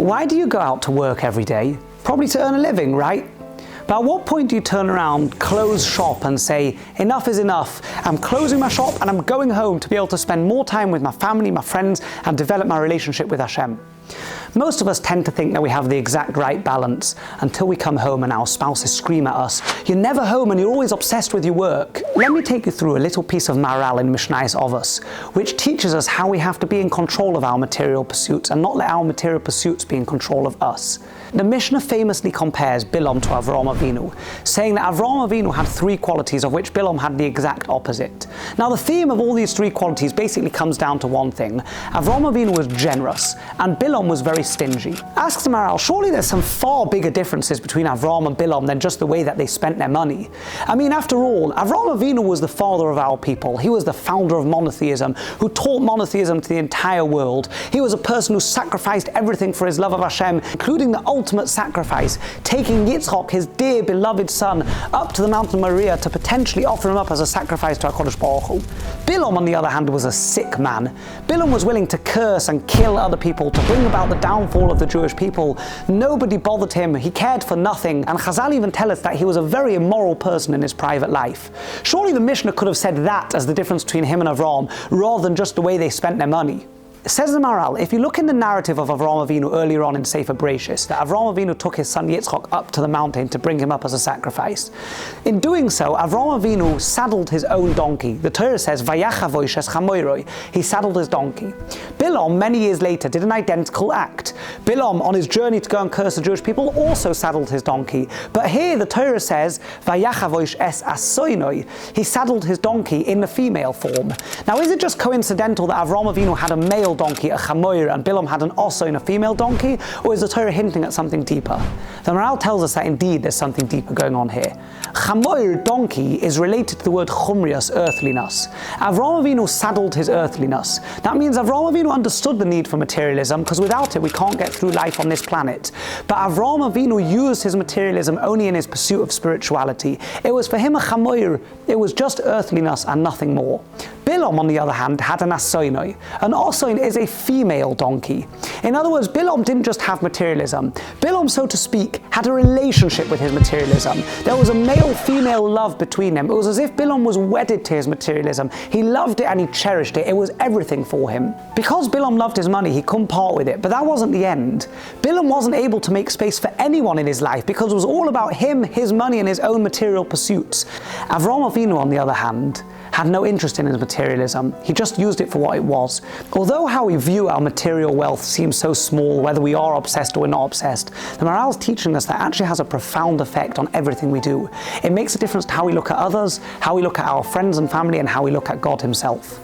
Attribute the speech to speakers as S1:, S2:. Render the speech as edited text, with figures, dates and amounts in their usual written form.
S1: Why do you go out to work every day? Probably to earn a living, right? But at what point do you turn around, close shop and say, enough is enough, I'm closing my shop and I'm going home to be able to spend more time with my family, my friends, and develop my relationship with Hashem? Most of us tend to think that we have the exact right balance until we come home and our spouses scream at us, "You're never home and you're always obsessed with your work." Let me take you through a little piece of moral in Mishnayos Ovos, which teaches us how we have to be in control of our material pursuits and not let our material pursuits be in control of us. The Mishnah famously compares Bilaam to Avraham Avinu, saying that Avraham Avinu had three qualities of which Bilaam had the exact opposite. Now the theme of all these three qualities basically comes down to one thing. Avraham Avinu was generous and Bilaam was very stingy. Asks the Maharal, surely there's some far bigger differences between Avraham and Bilaam than just the way that they spent their money. I mean, after all, Avraham Avinu was the father of our people. He was the founder of monotheism, who taught monotheism to the entire world. He was a person who sacrificed everything for his love of Hashem, including the ultimate sacrifice, taking Yitzchak, his dear beloved son, up to the mountain Moriah to potentially offer him up as a sacrifice to HaKadosh Baruch Hu. Bilaam, on the other hand, was a sick man. Bilaam was willing to curse and kill other people to bring about the downfall of the Jewish people. Nobody bothered him, he cared for nothing, and Chazal even tell us that he was a very immoral person in his private life. Surely the Mishnah could have said that as the difference between him and Avraham, rather than just the way they spent their money. Says the Maharal, if you look in the narrative of Avraham Avinu earlier on in Sefer Bereshis, that Avraham Avinu took his son Yitzchak up to the mountain to bring him up as a sacrifice. In doing so, Avraham Avinu saddled his own donkey. The Torah says, "Vayachavosh es chamoiroi." He saddled his donkey. Bilaam, many years later, did an identical act. Bilaam, on his journey to go and curse the Jewish people, also saddled his donkey. But here the Torah says, "Vayachavosh es asoinoi." He saddled his donkey in the female form. Now, is it just coincidental that Avraham Avinu had a male donkey, a chamoir, and Bilaam had an osso in a female donkey, or is the Torah hinting at something deeper? The Maharal tells us that indeed there's something deeper going on here. Chamoir, donkey, is related to the word chumrius, earthliness. Avraham Avinu saddled his earthliness. That means Avraham Avinu understood the need for materialism, because without it we can't get through life on this planet. But Avraham Avinu used his materialism only in his pursuit of spirituality. It was for him a chamoir, it was just earthliness and nothing more. Bilaam, on the other hand, had an asoinoi. An osoin is a female donkey. In other words, Bilaam didn't just have materialism. Bilaam, so to speak, had a relationship with his materialism. There was a male-female love between them. It was as if Bilaam was wedded to his materialism. He loved it and he cherished it. It was everything for him. Because Bilaam loved his money, he couldn't part with it. But that wasn't the end. Bilaam wasn't able to make space for anyone in his life because it was all about him, his money, and his own material pursuits. Avraham Avinu, on the other hand, had no interest in his materialism. He just used it for what it was. Although how we view our material wealth seems so small, whether we are obsessed or we're not obsessed, the Maharal is teaching us that actually has a profound effect on everything we do. It makes a difference to how we look at others, how we look at our friends and family, and how we look at God himself.